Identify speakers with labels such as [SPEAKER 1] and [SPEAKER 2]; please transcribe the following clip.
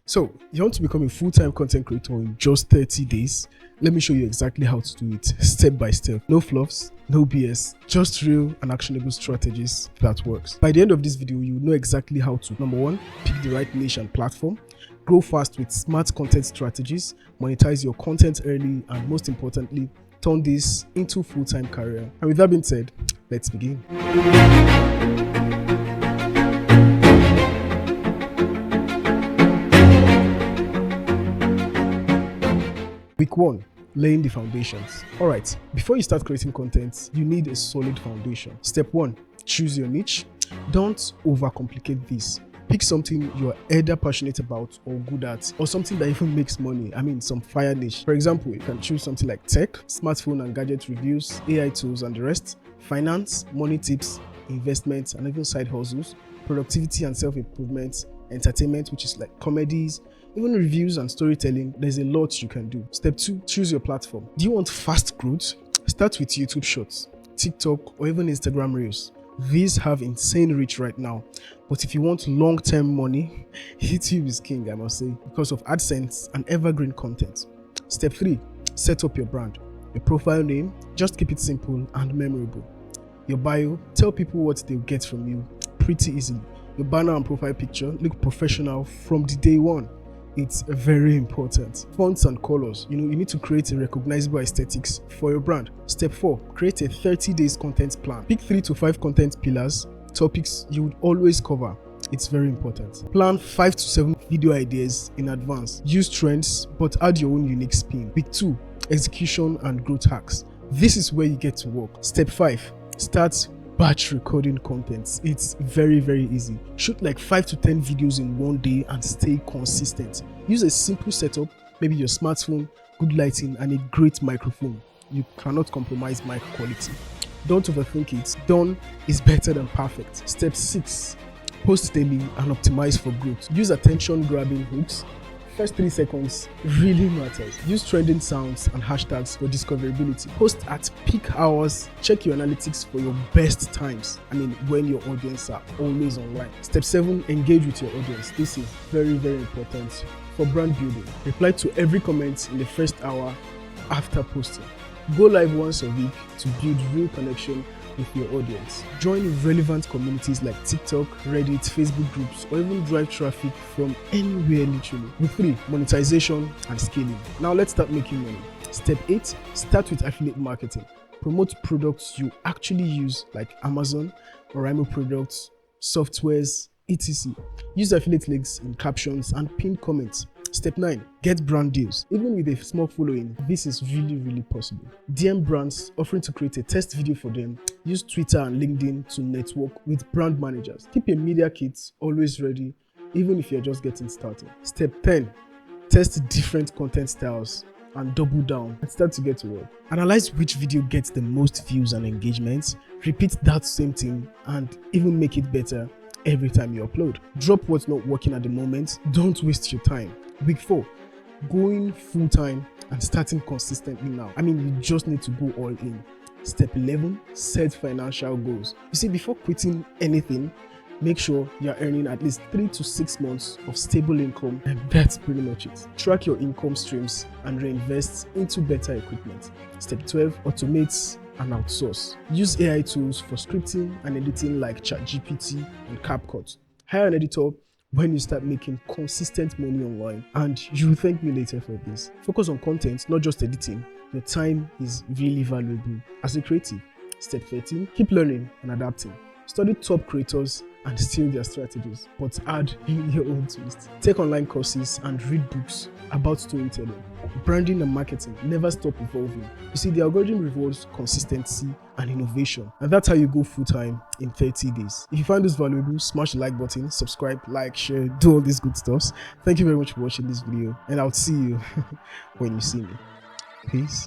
[SPEAKER 1] So, you want to become a full-time content creator in just 30 days? Let me show you exactly how to do it step by step. No fluffs, no BS, just real and actionable strategies that works. By the end of this video, you will know exactly how to, number one, pick the right niche and platform, grow fast with smart content strategies, monetize your content early, and most importantly, turn this into full-time career. And with that being said, let's begin. Week 1, laying the foundations. Alright, before you start creating content, you need a solid foundation. Step 1, choose your niche. Don't overcomplicate this. Pick something you're either passionate about or good at, or something that even makes money. Some fire niche. For example, you can choose something like tech, smartphone and gadget reviews, AI tools and the rest, finance, money tips, investments and even side hustles, productivity and self-improvement, entertainment, which is like comedies, even reviews and storytelling. There's a lot you can do. Step 2, choose your platform. Do you want fast growth? Start with YouTube Shorts, TikTok, or even Instagram Reels. These have insane reach right now. But if you want long-term money, YouTube is king, I must say, because of AdSense and evergreen content. Step 3, set up your brand. Your profile name, just keep it simple and memorable. Your bio, tell people what they'll get from you pretty easily. Your banner and profile picture, look professional from the day one. It's very important. Fonts and colors. You need to create a recognizable aesthetics for your brand. Step 4, create a 30 days content plan. Pick 3 to 5 content pillars, topics you would always cover. It's very important. Plan 5 to 7 video ideas in advance. Use trends, but add your own unique spin. Week 2, execution and growth hacks. This is where you get to work. Step 5, start batch recording content. It's very easy. Shoot like 5 to 10 videos in one day and stay consistent. Use a simple setup, maybe your smartphone, good lighting and a great microphone. You cannot compromise mic quality. Don't overthink it. Done is better than perfect. Step 6, post daily and optimize for growth. Use attention grabbing hooks. First 3 seconds really matters. Use trending sounds and hashtags for discoverability. Post at peak hours. Check your analytics for your best times. When your audience are always online. Step 7, engage with your audience. This is very important for brand building. Reply to every comment in the first hour after posting. Go live once a week to build real connection with your audience. Join relevant communities like TikTok, Reddit, Facebook groups, or even drive traffic from anywhere literally. Week 3, monetization and scaling. Now let's start making money. Step 8, start with affiliate marketing. Promote products you actually use like Amazon, Oraimo products, softwares, etc. Use affiliate links in captions and pinned comments. Step 9, get brand deals. Even with a small following, this is really possible. DM brands offering to create a test video for them. Use Twitter and LinkedIn to network with brand managers. Keep a media kit always ready, even if you're just getting started. Step 10, test different content styles and double down and start to get to work. Analyze which video gets the most views and engagements. Repeat that same thing and even make it better every time you upload. Drop what's not working at the moment. Don't waste your time. Week 4, going full-time and starting consistently now. You just need to go all in. Step 11, set financial goals. You see, before quitting anything, make sure you're earning at least 3 to 6 months of stable income, and that's pretty much it. Track your income streams and reinvest into better equipment. Step 12, automate and outsource. Use AI tools for scripting and editing like ChatGPT and CapCut. Hire an editor when you start making consistent money online, and you will thank me later for this. Focus on content, not just editing. Your time is really valuable as a creative. Step 13, keep learning and adapting. Study top creators and steal their strategies, but add your own twist. Take online courses and read books about storytelling. Branding and marketing never stop evolving. You see, the algorithm rewards consistency and innovation, and that's how you go full-time in 30 days. If you find this valuable, smash the like button, subscribe, like, share, do all these good stuffs. Thank you very much for watching this video, and I'll see you when you see me. Peace.